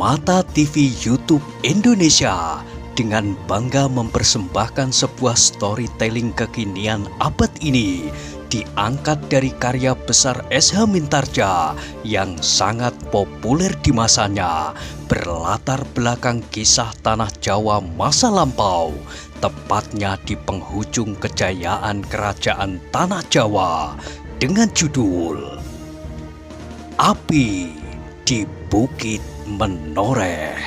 Mata TV YouTube Indonesia dengan bangga mempersembahkan sebuah storytelling kekinian abad ini diangkat dari karya besar S.H. Mintarja yang sangat populer di masanya, berlatar belakang kisah tanah Jawa masa lampau, tepatnya di penghujung kejayaan kerajaan tanah Jawa dengan judul Api di Bukit Menoreh.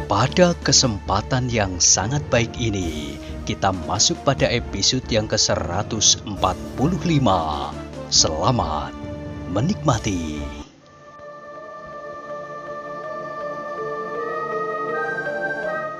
Pada kesempatan yang sangat baik ini, kita masuk pada episode yang ke-145. Selamat menikmati.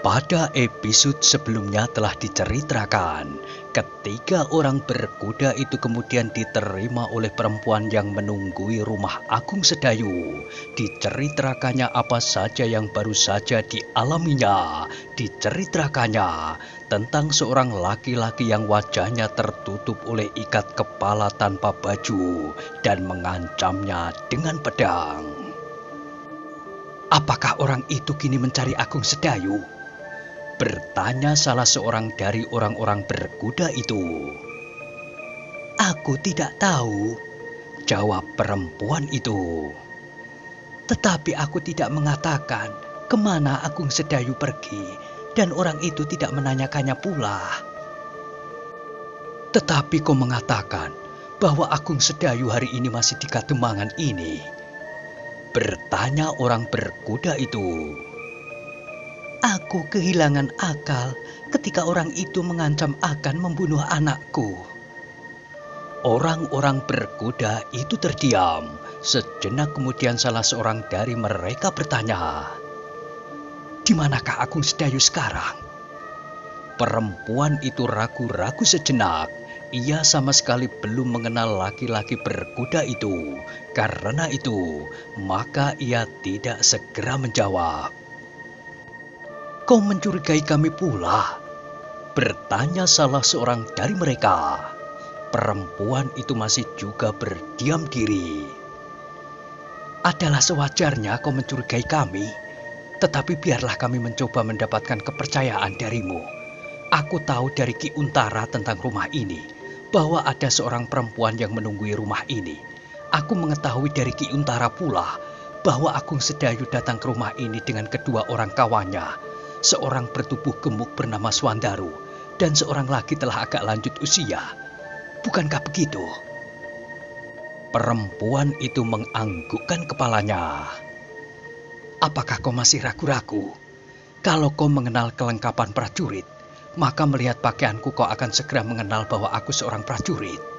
Pada episode sebelumnya telah diceritakan, ketiga orang berkuda itu kemudian diterima oleh perempuan yang menunggui rumah Agung Sedayu. Diceritakannya apa saja yang baru saja dialaminya. Diceritakannya tentang seorang laki-laki yang wajahnya tertutup oleh ikat kepala tanpa baju dan mengancamnya dengan pedang. Apakah orang itu kini mencari Agung Sedayu? Bertanya salah seorang dari orang-orang berkuda itu. Aku tidak tahu, jawab perempuan itu. Tetapi aku tidak mengatakan kemana Agung Sedayu pergi, dan orang itu tidak menanyakannya pula. Tetapi kau mengatakan bahwa Agung Sedayu hari ini masih di Kademangan ini, bertanya orang berkuda itu. Aku kehilangan akal ketika orang itu mengancam akan membunuh anakku. Orang-orang berkuda itu terdiam. Sejenak kemudian salah seorang dari mereka bertanya, "Di manakah Agung Sedayu sekarang?" Perempuan itu ragu-ragu sejenak. Ia sama sekali belum mengenal laki-laki berkuda itu. Karena itu, maka ia tidak segera menjawab. Kau mencurigai kami pula? Bertanya salah seorang dari mereka. Perempuan itu masih juga berdiam diri. Adalah sewajarnya kau mencurigai kami, tetapi biarlah kami mencoba mendapatkan kepercayaan darimu. Aku tahu dari Ki Untara tentang rumah ini, bahwa ada seorang perempuan yang menunggui rumah ini. Aku mengetahui dari Ki Untara pula, bahwa Agung Sedayu datang ke rumah ini dengan kedua orang kawannya. Seorang bertubuh gemuk bernama Swandaru, dan seorang lagi telah agak lanjut usia. Bukankah begitu? Perempuan itu menganggukkan kepalanya. Apakah kau masih ragu-ragu? Kalau kau mengenal kelengkapan prajurit, maka melihat pakaianku kau akan segera mengenal bahwa aku seorang prajurit.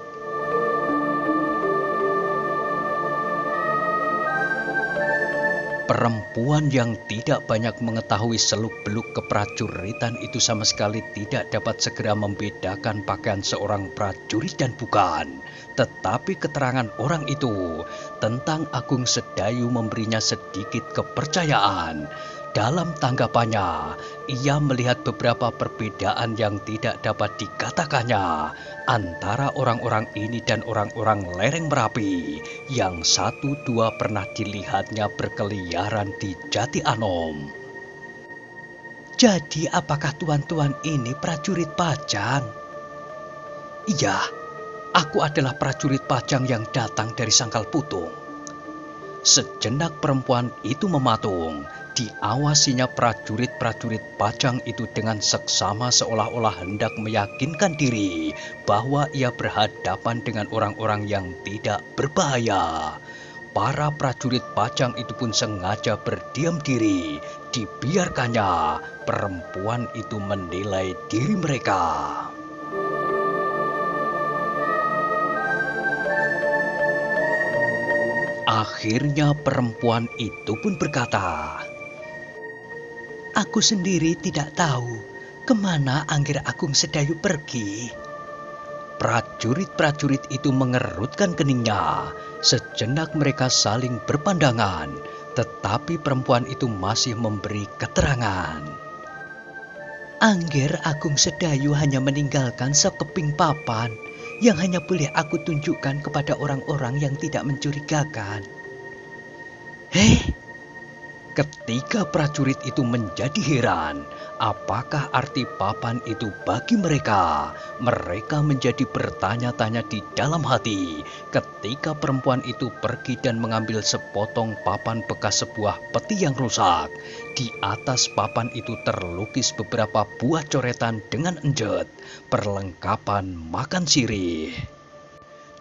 Perempuan yang tidak banyak mengetahui seluk-beluk keprajuritan itu sama sekali tidak dapat segera membedakan pakaian seorang prajurit dan bukan. Tetapi keterangan orang itu tentang Agung Sedayu memberinya sedikit kepercayaan. Dalam tanggapannya, ia melihat beberapa perbedaan yang tidak dapat dikatakannya antara orang-orang ini dan orang-orang lereng Merapi yang satu dua pernah dilihatnya berkeliaran di Jati Anom. Jadi apakah tuan-tuan ini prajurit Pajang? Iya, aku adalah prajurit Pajang yang datang dari Sangkal Putung. Sejenak perempuan itu mematung. Diawasinya prajurit-prajurit Pajang itu dengan seksama seolah-olah hendak meyakinkan diri bahwa ia berhadapan dengan orang-orang yang tidak berbahaya. Para prajurit Pajang itu pun sengaja berdiam diri. Dibiarkannya perempuan itu menilai diri mereka. Akhirnya perempuan itu pun berkata, aku sendiri tidak tahu kemana Angger Agung Sedayu pergi. Prajurit-prajurit itu mengerutkan keningnya. Sejenak mereka saling berpandangan, tetapi perempuan itu masih memberi keterangan. Angger Agung Sedayu hanya meninggalkan sekeping papan yang hanya boleh aku tunjukkan kepada orang-orang yang tidak mencurigakan. Hei, ketika prajurit itu menjadi heran, apakah arti papan itu bagi mereka? Mereka menjadi bertanya-tanya di dalam hati ketika perempuan itu pergi dan mengambil sepotong papan bekas sebuah peti yang rusak. Di atas papan itu terlukis beberapa buah coretan dengan enjet, perlengkapan makan sirih.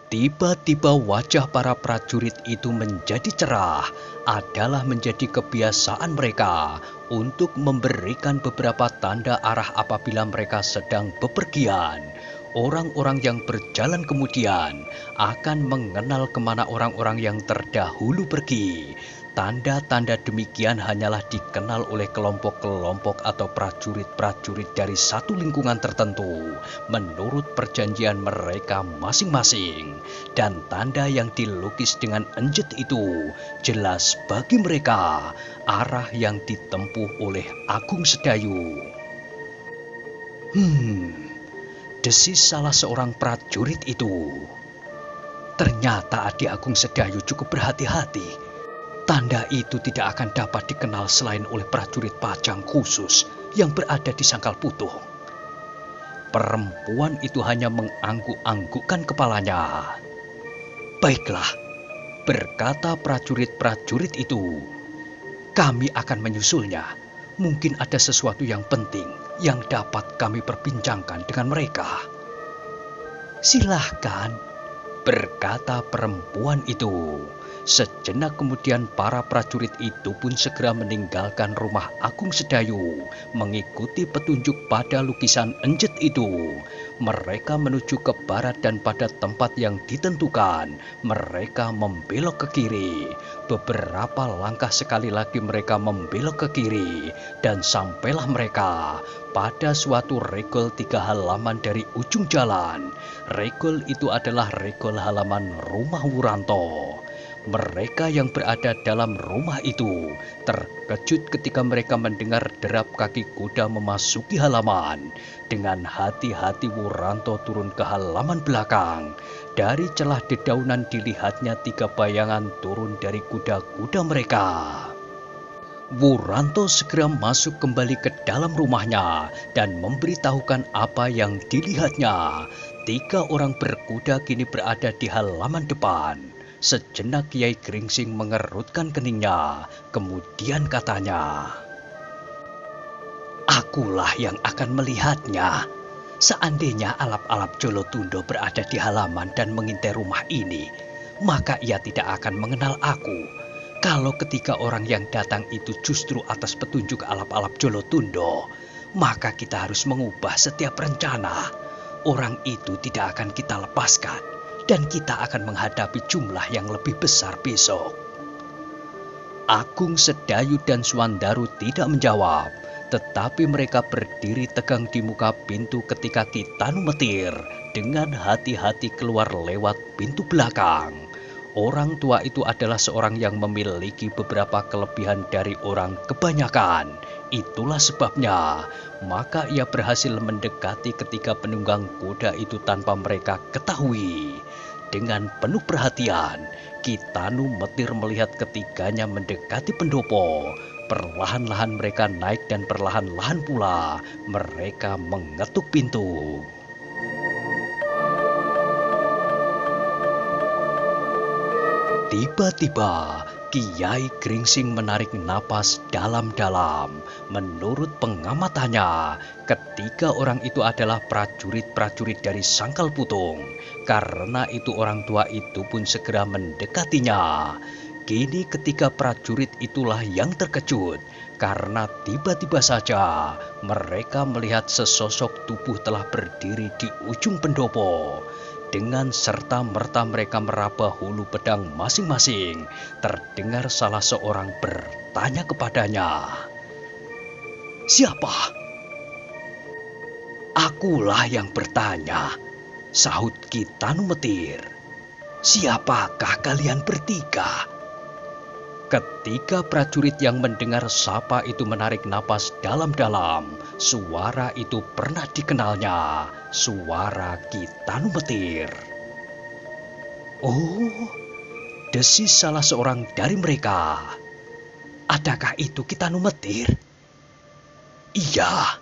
Tiba-tiba wajah para prajurit itu menjadi cerah. Adalah menjadi kebiasaan mereka untuk memberikan beberapa tanda arah apabila mereka sedang bepergian. Orang-orang yang berjalan kemudian akan mengenal kemana orang-orang yang terdahulu pergi. Tanda-tanda demikian hanyalah dikenal oleh kelompok-kelompok atau prajurit-prajurit dari satu lingkungan tertentu menurut perjanjian mereka masing-masing. Dan tanda yang dilukis dengan enjet itu jelas bagi mereka arah yang ditempuh oleh Agung Sedayu. Desis salah seorang prajurit itu. Ternyata adik Agung Sedayu cukup berhati-hati. Tanda itu tidak akan dapat dikenal selain oleh prajurit pajang khusus yang berada di Sangkal Putung. Perempuan itu hanya mengangguk-anggukkan kepalanya. Baiklah, berkata prajurit-prajurit itu, kami akan menyusulnya. Mungkin ada sesuatu yang penting yang dapat kami perbincangkan dengan mereka. Silahkan, berkata perempuan itu. Sejenak kemudian para prajurit itu pun segera meninggalkan rumah Agung Sedayu, mengikuti petunjuk pada lukisan enjet itu. Mereka menuju ke barat dan pada tempat yang ditentukan, mereka membelok ke kiri. Beberapa langkah sekali lagi mereka membelok ke kiri, dan sampailah mereka pada suatu regol 3 halaman dari ujung jalan. Regol itu adalah regol halaman rumah Wuranto. Mereka yang berada dalam rumah itu terkejut ketika mereka mendengar derap kaki kuda memasuki halaman. Dengan hati-hati Wuranto turun ke halaman belakang. Dari celah dedaunan dilihatnya 3 bayangan turun dari kuda-kuda mereka. Wuranto segera masuk kembali ke dalam rumahnya dan memberitahukan apa yang dilihatnya. 3 orang berkuda kini berada di halaman depan. Sejenak Kiai Gringsing mengerutkan keningnya, kemudian katanya, akulah yang akan melihatnya. Seandainya alap-alap Jolotundo berada di halaman dan mengintai rumah ini, maka ia tidak akan mengenal aku. Kalau ketiga orang yang datang itu justru atas petunjuk alap-alap Jolotundo, maka kita harus mengubah setiap rencana. Orang itu tidak akan kita lepaskan. Dan kita akan menghadapi jumlah yang lebih besar besok. Agung Sedayu dan Suwandaru tidak menjawab, tetapi mereka berdiri tegang di muka pintu ketika Ki Tanumetir dengan hati-hati keluar lewat pintu belakang. Orang tua itu adalah seorang yang memiliki beberapa kelebihan dari orang kebanyakan. Itulah sebabnya, maka ia berhasil mendekati ketika penunggang kuda itu tanpa mereka ketahui. Dengan penuh perhatian, Ki Tanumetir melihat ketiganya mendekati pendopo. Perlahan-lahan mereka naik dan perlahan-lahan pula mereka mengetuk pintu. Tiba-tiba Kiai Gringsing menarik napas dalam-dalam. Menurut pengamatannya, ketiga orang itu adalah prajurit-prajurit dari Sangkal Putung. Karena itu orang tua itu pun segera mendekatinya. Kini ketika prajurit itulah yang terkejut. Karena tiba-tiba saja mereka melihat sesosok tubuh telah berdiri di ujung pendopo. Dengan serta-merta mereka meraba hulu pedang masing-masing. Terdengar salah seorang bertanya kepadanya, "Siapa?" "Akulah yang bertanya," sahut Ki Tanumetir. "Siapakah kalian bertiga?" Ketika prajurit yang mendengar sapa itu menarik napas dalam-dalam, suara itu pernah dikenalnya, suara Ki Tanu Metir. Oh, desis salah seorang dari mereka. Adakah itu Ki Tanu Metir? Iya.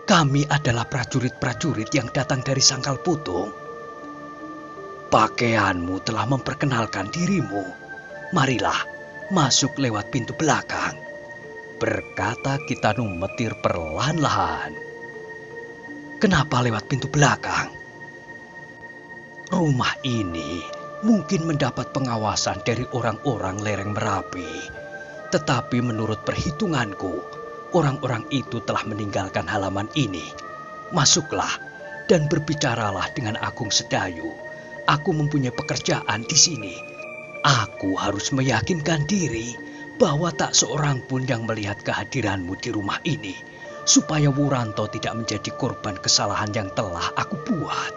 Kami adalah prajurit-prajurit yang datang dari Sangkal Putung. Pakaianmu telah memperkenalkan dirimu. Marilah, masuk lewat pintu belakang, berkata Ki Tanu Metir perlahan-lahan. Kenapa lewat pintu belakang? Rumah ini mungkin mendapat pengawasan dari orang-orang lereng Merapi. Tetapi menurut perhitunganku, orang-orang itu telah meninggalkan halaman ini. Masuklah dan berbicaralah dengan Agung Sedayu. Aku mempunyai pekerjaan di sini. Aku harus meyakinkan diri bahwa tak seorang pun yang melihat kehadiranmu di rumah ini, supaya Wuranto tidak menjadi korban kesalahan yang telah aku buat.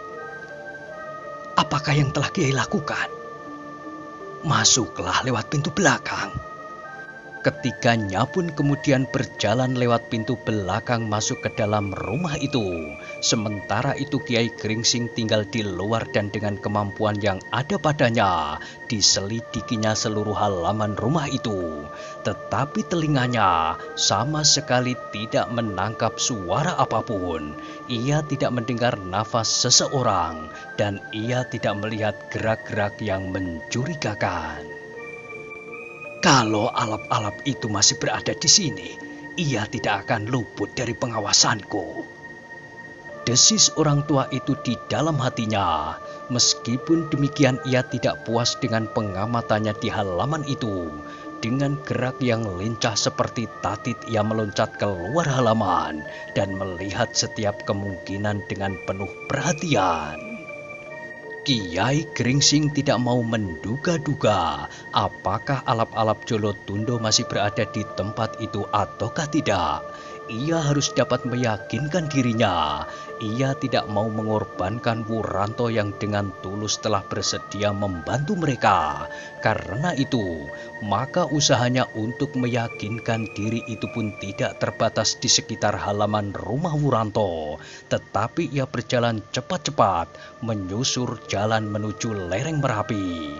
Apakah yang telah Kiai lakukan? Masuklah lewat pintu belakang. Ketiganya pun kemudian berjalan lewat pintu belakang masuk ke dalam rumah itu. Sementara itu Kiai Gringsing tinggal di luar dan dengan kemampuan yang ada padanya diselidikinya seluruh halaman rumah itu. Tetapi telinganya sama sekali tidak menangkap suara apapun. Ia tidak mendengar nafas seseorang dan ia tidak melihat gerak-gerak yang mencurigakan. Kalau alap-alap itu masih berada di sini, ia tidak akan luput dari pengawasanku. Desis orang tua itu di dalam hatinya. Meskipun demikian ia tidak puas dengan pengamatannya di halaman itu. Dengan gerak yang lincah seperti tatit ia meloncat keluar halaman dan melihat setiap kemungkinan dengan penuh perhatian. Kiai Gringsing tidak mau menduga-duga apakah alap-alap Jolotundo masih berada di tempat itu ataukah tidak. Ia harus dapat meyakinkan dirinya. Ia tidak mau mengorbankan Wuranto yang dengan tulus telah bersedia membantu mereka. Karena itu, maka usahanya untuk meyakinkan diri itu pun tidak terbatas di sekitar halaman rumah Wuranto. Tetapi ia berjalan cepat-cepat menyusur jalan menuju lereng Merapi.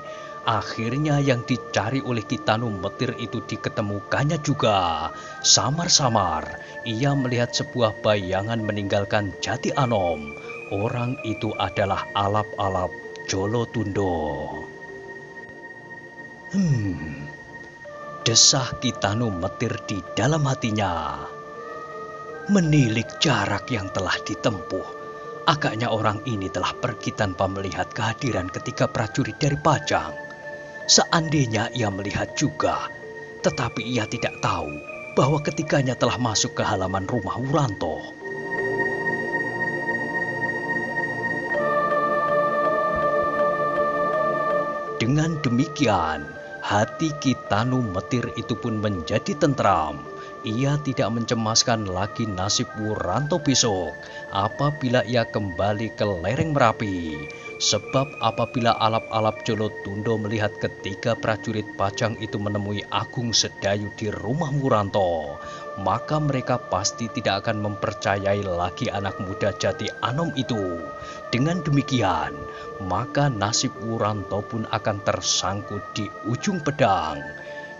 Akhirnya yang dicari oleh Ki Tanu Metir itu diketemukannya juga. Samar-samar ia melihat sebuah bayangan meninggalkan Jati Anom. Orang itu adalah alap-alap Jolotundo. Desah Ki Tanu Metir di dalam hatinya. Menilik jarak yang telah ditempuh, agaknya orang ini telah pergi tanpa melihat kehadiran ketiga prajurit dari Pajang. Seandainya ia melihat juga, tetapi ia tidak tahu bahwa ketiganya telah masuk ke halaman rumah Wuranto. Dengan demikian, hati Ki Tanu Metir itu pun menjadi tentram. Ia tidak mencemaskan lagi nasib Wuranto besok apabila ia kembali ke lereng Merapi. Sebab apabila alap-alap Jolotundo melihat ketiga prajurit Pajang itu menemui Agung Sedayu di rumah Wuranto, maka mereka pasti tidak akan mempercayai lagi anak muda Jati Anom itu. Dengan demikian, maka nasib Wuranto pun akan tersangkut di ujung pedang.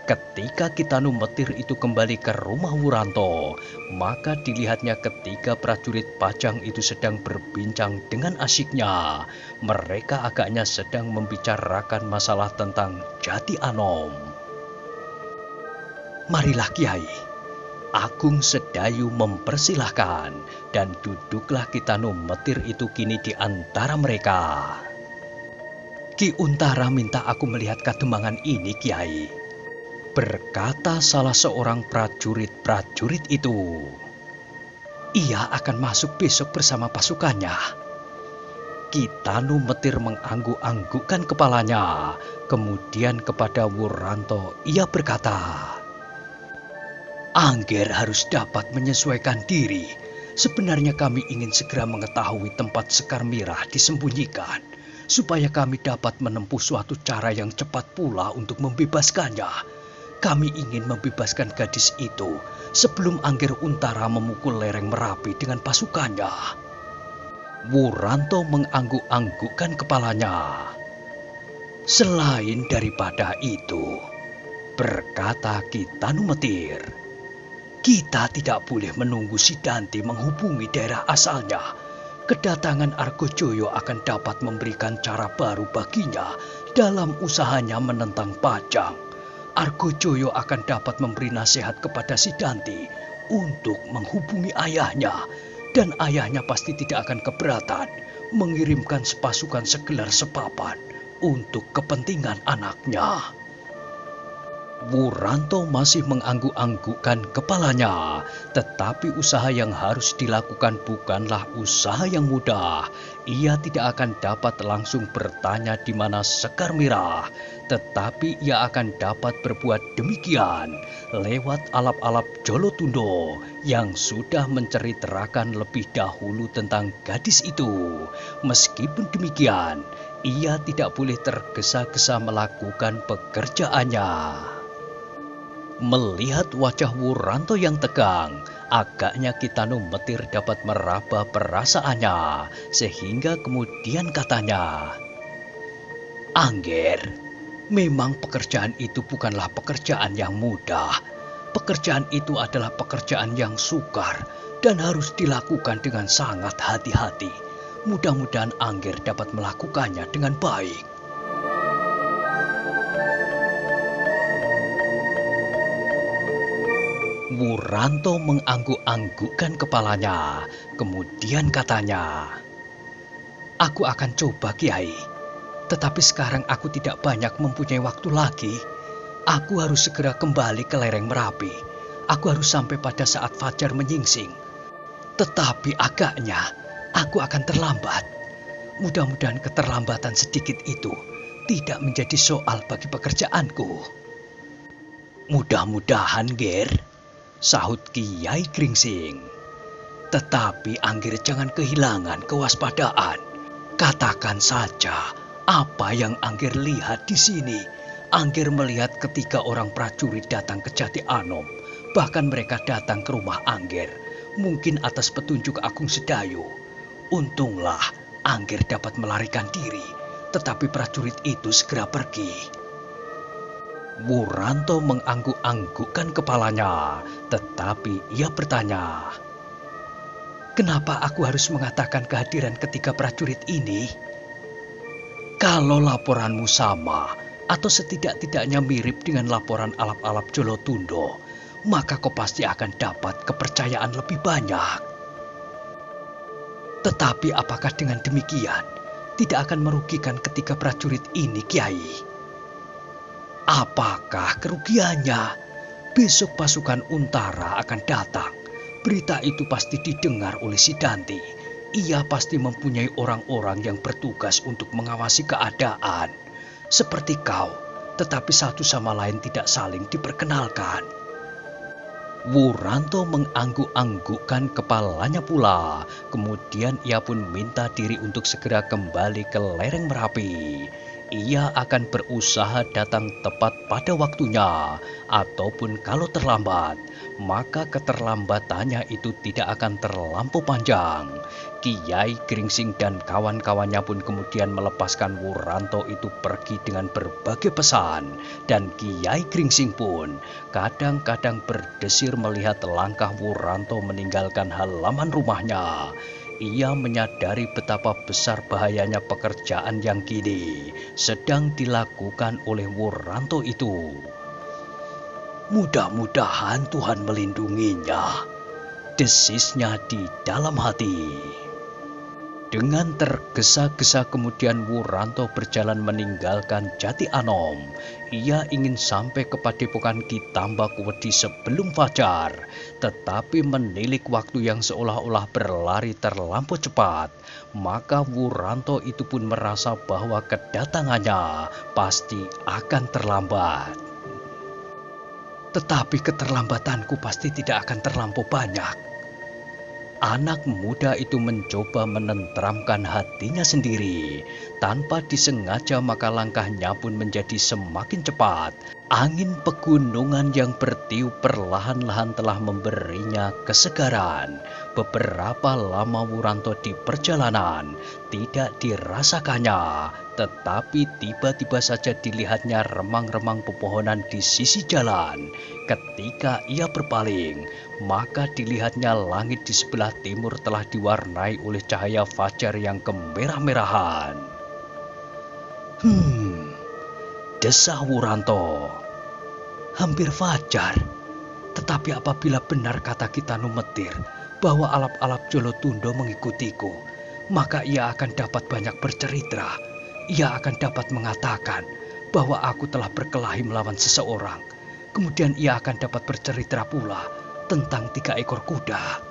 Ketika Ki Tanu Metir itu kembali ke rumah Wuranto, maka dilihatnya ketiga prajurit Pajang itu sedang berbincang dengan asyiknya. Mereka agaknya sedang membicarakan masalah tentang Jati Anom. Marilah Kiai, Agung Sedayu mempersilahkan, dan duduklah Ki Tanu Metir itu kini di antara mereka. Ki Untara minta aku melihat kademangan ini, Kiai, berkata salah seorang prajurit-prajurit itu. Ia akan masuk besok bersama pasukannya. Ki Tanu Metir mengangguk-anggukkan kepalanya. Kemudian kepada Wuranto ia berkata, Angger harus dapat menyesuaikan diri. Sebenarnya kami ingin segera mengetahui tempat Sekar Mirah disembunyikan. supaya kami dapat menempuh suatu cara yang cepat pula untuk membebaskannya. Kami ingin membebaskan gadis itu sebelum Angger Untara memukul lereng Merapi dengan pasukannya. Wuranto mengangguk-anggukkan kepalanya. Selain daripada itu, berkata Ki Tanumetir, kita tidak boleh menunggu Sidanti menghubungi daerah asalnya. Kedatangan Argojoyo akan dapat memberikan cara baru baginya dalam usahanya menentang Pajang. Argojoyo akan dapat memberi nasihat kepada Sidanti untuk menghubungi ayahnya, dan ayahnya pasti tidak akan keberatan mengirimkan pasukan segelar sepapan untuk kepentingan anaknya. Wuranto masih mengangguk-anggukkan kepalanya, tetapi usaha yang harus dilakukan bukanlah usaha yang mudah. Ia tidak akan dapat langsung bertanya di mana Sekar Merah, tetapi ia akan dapat berbuat demikian lewat alap-alap Jolotundo yang sudah menceritakan lebih dahulu tentang gadis itu. Meskipun demikian, ia tidak boleh tergesa-gesa melakukan pekerjaannya. Melihat wajah Wuranto yang tegang, agaknya Ki Tanumetir dapat meraba perasaannya, sehingga kemudian katanya, Angger, memang pekerjaan itu bukanlah pekerjaan yang mudah. Pekerjaan itu adalah pekerjaan yang sukar dan harus dilakukan dengan sangat hati-hati. Mudah-mudahan Angger dapat melakukannya dengan baik. Wuranto mengangguk-anggukkan kepalanya, kemudian katanya, aku akan coba, Kiai. Tetapi sekarang aku tidak banyak mempunyai waktu lagi. Aku harus segera kembali ke lereng Merapi. Aku harus sampai pada saat fajar menyingsing. Tetapi agaknya aku akan terlambat. Mudah-mudahan keterlambatan sedikit itu tidak menjadi soal bagi pekerjaanku. Mudah-mudahan, Ger, sahut Kiai Gringsing. Tetapi Angger jangan kehilangan kewaspadaan. Katakan saja apa yang Angger lihat di sini. Angger melihat ketika orang prajurit datang ke Jati Anom. Bahkan mereka datang ke rumah Angger, mungkin atas petunjuk Agung Sedayu. Untunglah Angger dapat melarikan diri, tetapi prajurit itu segera pergi. Wuranto mengangguk-anggukkan kepalanya, tetapi ia bertanya, kenapa aku harus mengatakan kehadiran ketiga prajurit ini? Kalau laporanmu sama, atau setidak-tidaknya mirip dengan laporan alap-alap Jolotundo, maka kau pasti akan dapat kepercayaan lebih banyak. Tetapi apakah dengan demikian tidak akan merugikan ketiga prajurit ini, Kiai? Apakah kerugiannya? Besok pasukan Untara akan datang. Berita itu pasti didengar oleh Sidanti. Ia pasti mempunyai orang-orang yang bertugas untuk mengawasi keadaan. Seperti kau, tetapi satu sama lain tidak saling diperkenalkan. Wuranto mengangguk-anggukkan kepalanya pula. Kemudian ia pun minta diri untuk segera kembali ke lereng Merapi. Ia akan berusaha datang tepat pada waktunya, ataupun kalau terlambat, maka keterlambatannya itu tidak akan terlampau panjang. Kiai Gringsing dan kawan-kawannya pun kemudian melepaskan Wuranto itu pergi dengan berbagai pesan, dan Kiai Gringsing pun kadang-kadang berdesir melihat langkah Wuranto meninggalkan halaman rumahnya. Ia menyadari betapa besar bahayanya pekerjaan yang kini sedang dilakukan oleh Wuranto itu. Mudah-mudahan Tuhan melindunginya, desisnya di dalam hati. Dengan tergesa-gesa kemudian Wuranto berjalan meninggalkan Jati Anom. Ia ingin sampai ke padepokan Ki Tambakuwedi sebelum fajar, tetapi menilik waktu yang seolah-olah berlari terlampau cepat. Maka Wuranto itu pun merasa bahwa kedatangannya pasti akan terlambat. Tetapi keterlambatanku pasti tidak akan terlampau banyak. Anak muda itu mencoba menenteramkan hatinya sendiri. Tanpa disengaja maka langkahnya pun menjadi semakin cepat. Angin pegunungan yang bertiup perlahan-lahan telah memberinya kesegaran. Beberapa lama Wuranto di perjalanan tidak dirasakannya, tetapi tiba-tiba saja dilihatnya remang-remang pepohonan di sisi jalan. Ketika ia berpaling, maka dilihatnya langit di sebelah timur telah diwarnai oleh cahaya fajar yang kemerah-merahan. Desah Wuranto. Hampir fajar. Tetapi apabila benar kata Kitanu Metir bahwa alap-alap Jolotundo mengikutiku, maka ia akan dapat banyak bercerita. Ia akan dapat mengatakan bahwa aku telah berkelahi melawan seseorang. Kemudian ia akan dapat bercerita pula tentang 3 ekor kuda.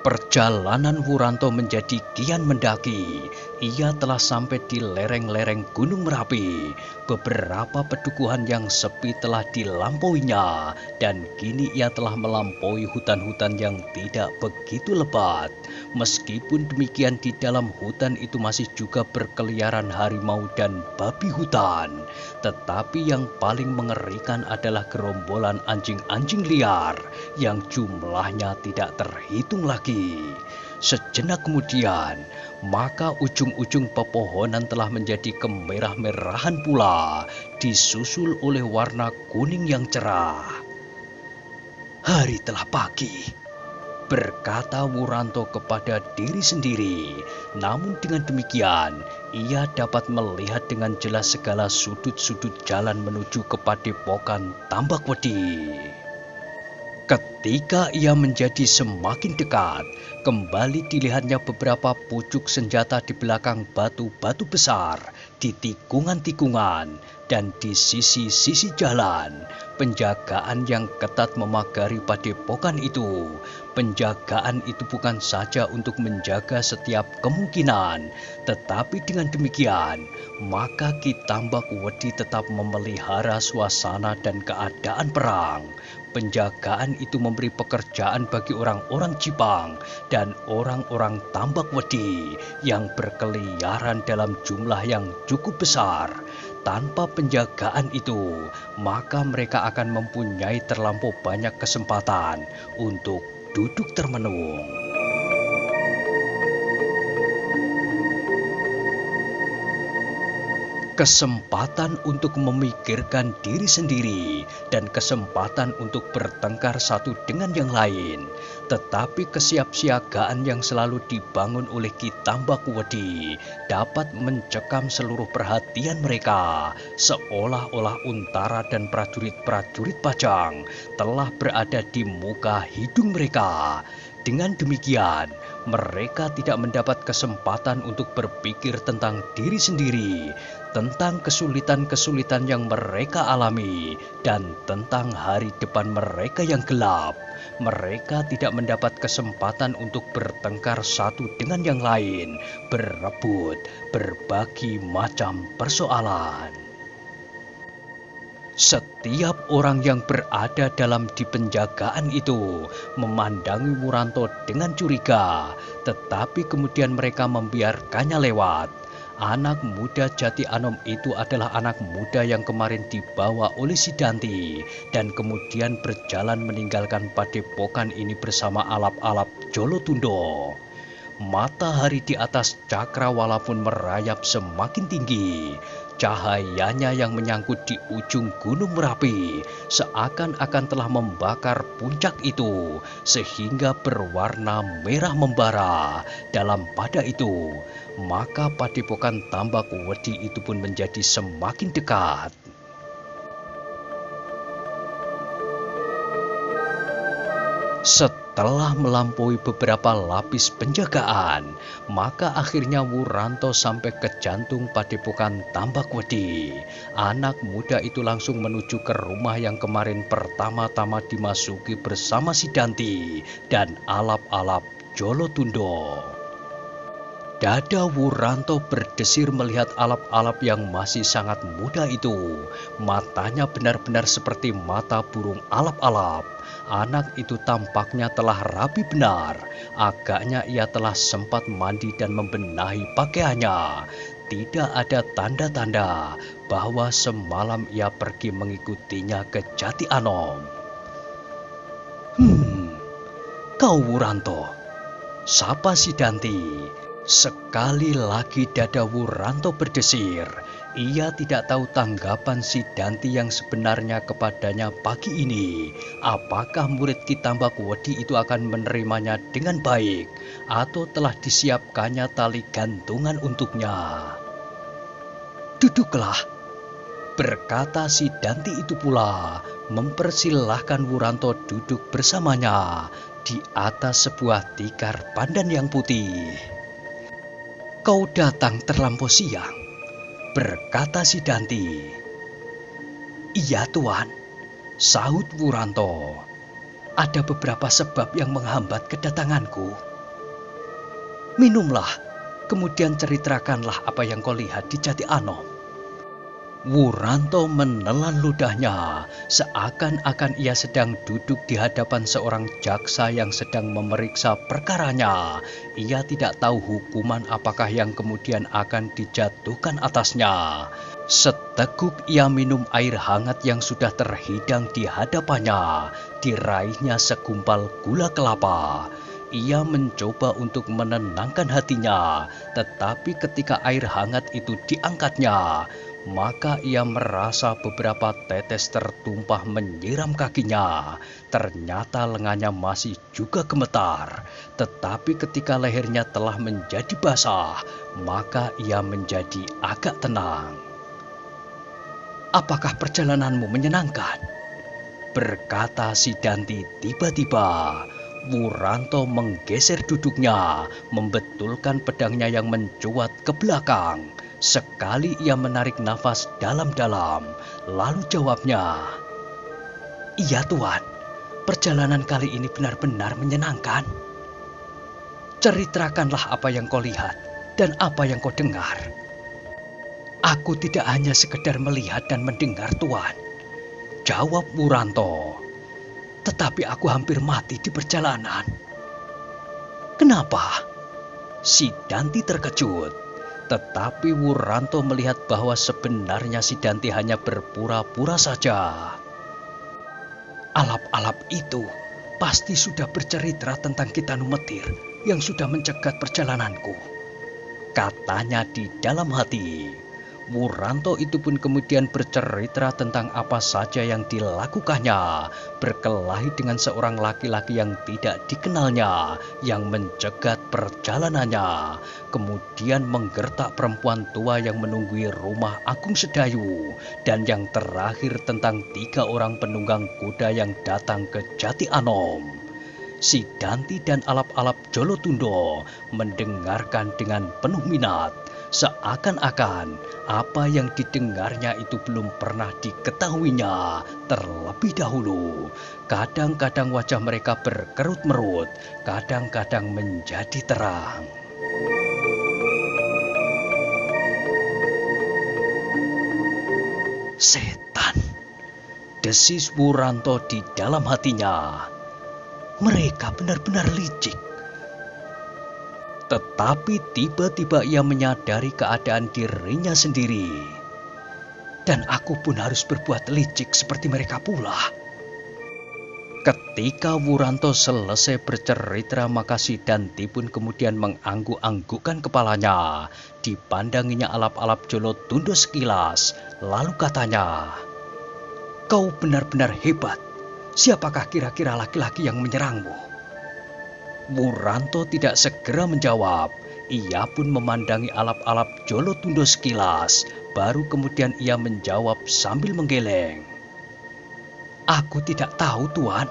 Perjalanan Wuranto menjadi kian mendaki. Ia telah sampai di lereng-lereng Gunung Merapi. Beberapa pedukuhan yang sepi telah dilampauinya, dan kini ia telah melampaui hutan-hutan yang tidak begitu lebat. Meskipun demikian, di dalam hutan itu masih juga berkeliaran harimau dan babi hutan. Tetapi yang paling mengerikan adalah gerombolan anjing-anjing liar yang jumlahnya tidak terhitung lagi. Sejenak kemudian, maka ujung-ujung pepohonan telah menjadi kemerah-merahan pula, disusul oleh warna kuning yang cerah. Hari telah pagi, berkata Wuranto kepada diri sendiri. Namun dengan demikian, ia dapat melihat dengan jelas segala sudut-sudut jalan menuju ke Padepokan Tambakwedi. Ketika ia menjadi semakin dekat, kembali dilihatnya beberapa pucuk senjata di belakang batu-batu besar, di tikungan-tikungan, dan di sisi-sisi jalan. Penjagaan yang ketat memagari padepokan itu. Penjagaan itu bukan saja untuk menjaga setiap kemungkinan, tetapi dengan demikian, maka Ki Tambakwedi tetap memelihara suasana dan keadaan perang. Penjagaan itu memberi pekerjaan bagi orang-orang Jipang dan orang-orang Tambakwedi yang berkeliaran dalam jumlah yang cukup besar. Tanpa penjagaan itu, maka mereka akan mempunyai terlampau banyak kesempatan untuk duduk termenung. Kesempatan untuk memikirkan diri sendiri dan kesempatan untuk bertengkar satu dengan yang lain. Tetapi kesiapsiagaan yang selalu dibangun oleh Ki Tambakwedi dapat mencekam seluruh perhatian mereka, seolah-olah Untara dan prajurit-prajurit Pajang telah berada di muka hidung mereka. Dengan demikian, mereka tidak mendapat kesempatan untuk berpikir tentang diri sendiri, tentang kesulitan-kesulitan yang mereka alami, dan tentang hari depan mereka yang gelap. Mereka tidak mendapat kesempatan untuk bertengkar satu dengan yang lain, berebut berbagai macam persoalan. Setiap orang yang berada dalam di penjagaan itu memandangi Wuranto dengan curiga, tetapi kemudian mereka membiarkannya lewat. Anak muda Jati Anom itu adalah anak muda yang kemarin dibawa oleh Sidanti dan kemudian berjalan meninggalkan padepokan ini bersama alap-alap Jolotundo. Matahari di atas cakrawala pun merayap semakin tinggi. Cahayanya yang menyangkut di ujung Gunung Merapi seakan-akan telah membakar puncak itu sehingga berwarna merah membara. Dalam pada itu, maka padepokan Tambakwedi itu pun menjadi semakin dekat. Setelah melampaui beberapa lapis penjagaan, maka akhirnya Wuranto sampai ke jantung padepokan Tambakwedi. Anak muda itu langsung menuju ke rumah yang kemarin pertama-tama dimasuki bersama Sidanti dan alap-alap Jolotundo. Dada Wuranto berdesir melihat alap-alap yang masih sangat muda itu. Matanya benar-benar seperti mata burung alap-alap. anak itu tampaknya telah rapi benar. Agaknya ia telah sempat mandi dan membenahi pakaiannya. Tidak ada tanda-tanda bahwa semalam ia pergi mengikutinya ke Jati Anom. Kau Wuranto, sapa si Danti. Sekali lagi dada Wuranto berdesir. Ia tidak tahu tanggapan si Danti yang sebenarnya kepadanya pagi ini. Apakah murid Kitambak Wedi itu akan menerimanya dengan baik, atau telah disiapkannya tali gantungan untuknya? Duduklah, berkata si Danti itu pula, mempersilahkan Wuranto duduk bersamanya di atas sebuah tikar pandan yang putih. Kau datang terlampau siang, berkata si Danti. Iya tuan, sahut Wuranto. Ada beberapa sebab yang menghambat kedatanganku. Minumlah, kemudian ceritakanlah apa yang kau lihat di Jati Anom. Wuranto menelan ludahnya, seakan-akan ia sedang duduk di hadapan seorang jaksa yang sedang memeriksa perkaranya. Ia tidak tahu hukuman apakah yang kemudian akan dijatuhkan atasnya. Seteguk ia minum air hangat yang sudah terhidang di hadapannya. Diraihnya segumpal gula kelapa. Ia mencoba untuk menenangkan hatinya, tetapi ketika air hangat itu diangkatnya, maka ia merasa beberapa tetes tertumpah menyiram kakinya. Ternyata lengannya masih juga gemetar. Tetapi ketika lehernya telah menjadi basah, maka ia menjadi agak tenang. Apakah perjalananmu menyenangkan? Berkata si Danti tiba-tiba. Wuranto menggeser duduknya, membetulkan pedangnya yang mencuat ke belakang. Sekali ia menarik nafas dalam-dalam, lalu jawabnya, Iya tuan, perjalanan kali ini benar-benar menyenangkan. Ceritakanlah apa yang kau lihat dan apa yang kau dengar. Aku tidak hanya sekedar melihat dan mendengar tuan, jawab Wuranto. Tetapi aku hampir mati di perjalanan. Kenapa? Si Danti terkejut. Tetapi Wuranto melihat bahwa sebenarnya si Danti hanya berpura-pura saja. Alap-alap itu pasti sudah bercerita tentang Kitanumetir yang sudah mencegat perjalananku, katanya di dalam hati. Wuranto itu pun kemudian bercerita tentang apa saja yang dilakukannya, berkelahi dengan seorang laki-laki yang tidak dikenalnya, yang mencegat perjalanannya, kemudian menggertak perempuan tua yang menunggui rumah Agung Sedayu, dan yang terakhir tentang 3 orang penunggang kuda yang datang ke Jati Anom. Si Danti dan alap-alap Jolotundo mendengarkan dengan penuh minat, seakan-akan apa yang didengarnya itu belum pernah diketahuinya terlebih dahulu. Kadang-kadang wajah mereka berkerut-merut, kadang-kadang menjadi terang. Setan, desis Wuranto di dalam hatinya. Mereka benar-benar licik. Tetapi tiba-tiba ia menyadari keadaan dirinya sendiri. Dan aku pun harus berbuat licik seperti mereka pula. Ketika Wuranto selesai bercerita, maka si Danti pun kemudian mengangguk-anggukkan kepalanya. Dipandanginya alap-alap Jolotundo sekilas, lalu katanya, Kau benar-benar hebat. Siapakah kira-kira laki-laki yang menyerangmu? Wuranto tidak segera menjawab. Ia pun memandangi alap-alap Jolotundo sekilas. Baru kemudian ia menjawab sambil menggeleng. Aku tidak tahu, Tuan.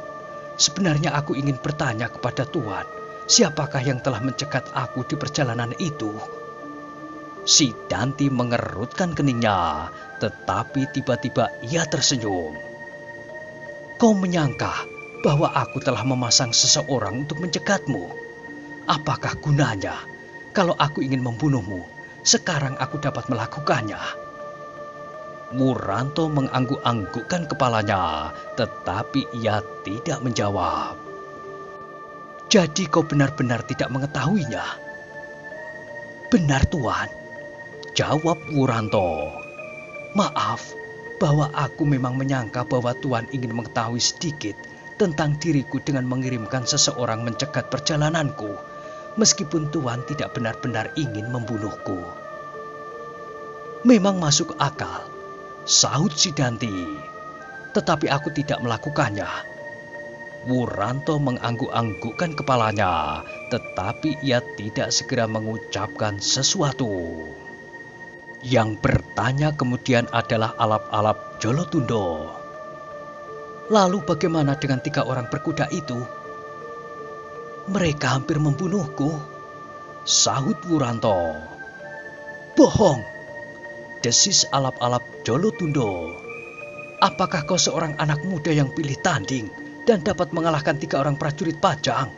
Sebenarnya aku ingin bertanya kepada Tuan, siapakah yang telah mencegat aku di perjalanan itu? Si Danti mengerutkan keningnya, tetapi tiba-tiba ia tersenyum. Kau menyangka bahwa aku telah memasang seseorang untuk mencegatmu? Apakah gunanya kalau aku ingin membunuhmu? Sekarang aku dapat melakukannya. Wuranto mengangguk-anggukkan kepalanya, tetapi ia tidak menjawab. Jadi kau benar-benar tidak mengetahuinya? Benar Tuan, jawab Wuranto. Maaf, bahwa aku memang menyangka bahwa Tuan ingin mengetahui sedikit tentang diriku dengan mengirimkan seseorang mencegat perjalananku, meskipun Tuan tidak benar-benar ingin membunuhku. Memang masuk akal, sahut Sidanti, tetapi aku tidak melakukannya. Wuranto mengangguk-anggukkan kepalanya, tetapi ia tidak segera mengucapkan sesuatu. Yang bertanya kemudian adalah alap-alap Jolotundo. Lalu bagaimana dengan 3 orang berkuda itu? Mereka hampir membunuhku, sahut Wuranto. Bohong, desis alap-alap Jolotundo. Apakah kau seorang anak muda yang pilih tanding dan dapat mengalahkan 3 orang prajurit Pajang?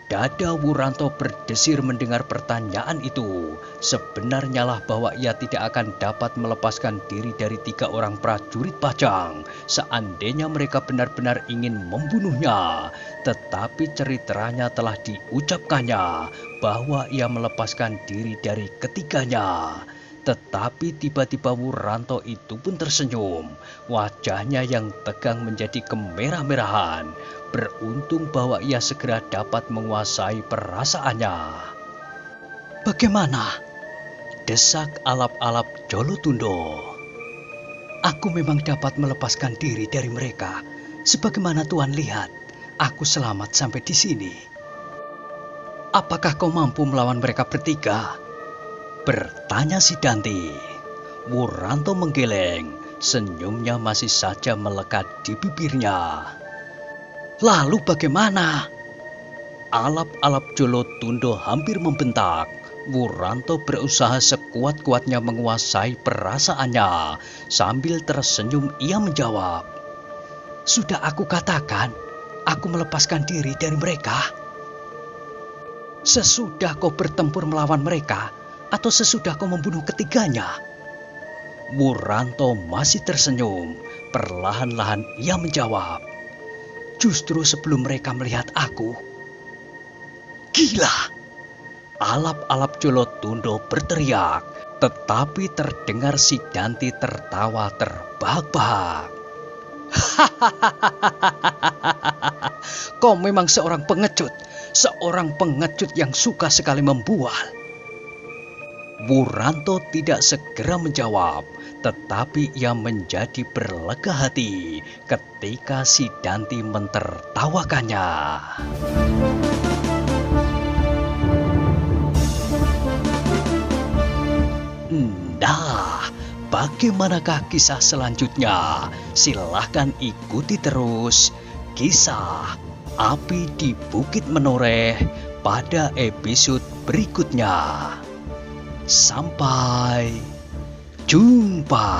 Dada Wuranto berdesir mendengar pertanyaan itu. Sebenarnya lah bahwa ia tidak akan dapat melepaskan diri dari 3 orang prajurit Pajang seandainya mereka benar-benar ingin membunuhnya. Tetapi ceritanya telah diucapkannya bahwa ia melepaskan diri dari ketiganya. Tetapi tiba-tiba Wuranto itu pun tersenyum. Wajahnya yang tegang menjadi kemerah-merahan. Beruntung bahwa ia segera dapat menguasai perasaannya. Bagaimana? Desak alap-alap Jolotundo. Aku memang dapat melepaskan diri dari mereka. Sebagaimana Tuan lihat, aku selamat sampai di sini. Apakah kau mampu melawan mereka bertiga? Bertanya Sidanti. Wuranto menggeleng, senyumnya masih saja melekat di bibirnya. Lalu bagaimana? Alap-alap Jolotundo hampir membentak. Wuranto berusaha sekuat-kuatnya menguasai perasaannya. Sambil tersenyum ia menjawab. Sudah aku katakan, aku melepaskan diri dari mereka. Sesudah kau bertempur melawan mereka, atau sesudah kau membunuh ketiganya? Wuranto masih tersenyum. Perlahan-lahan ia menjawab. Justru sebelum mereka melihat aku. Gila! Alap-alap Jolotundo berteriak, tetapi terdengar Sidanti tertawa terbahak-bahak. Kau memang seorang pengecut yang suka sekali membual. Wuranto tidak segera menjawab, tetapi ia menjadi berlega hati ketika Sidanti mentertawakannya. Nah, bagaimanakah kisah selanjutnya? Silahkan ikuti terus kisah Api di Bukit Menoreh pada episode berikutnya. Sampai jumpa.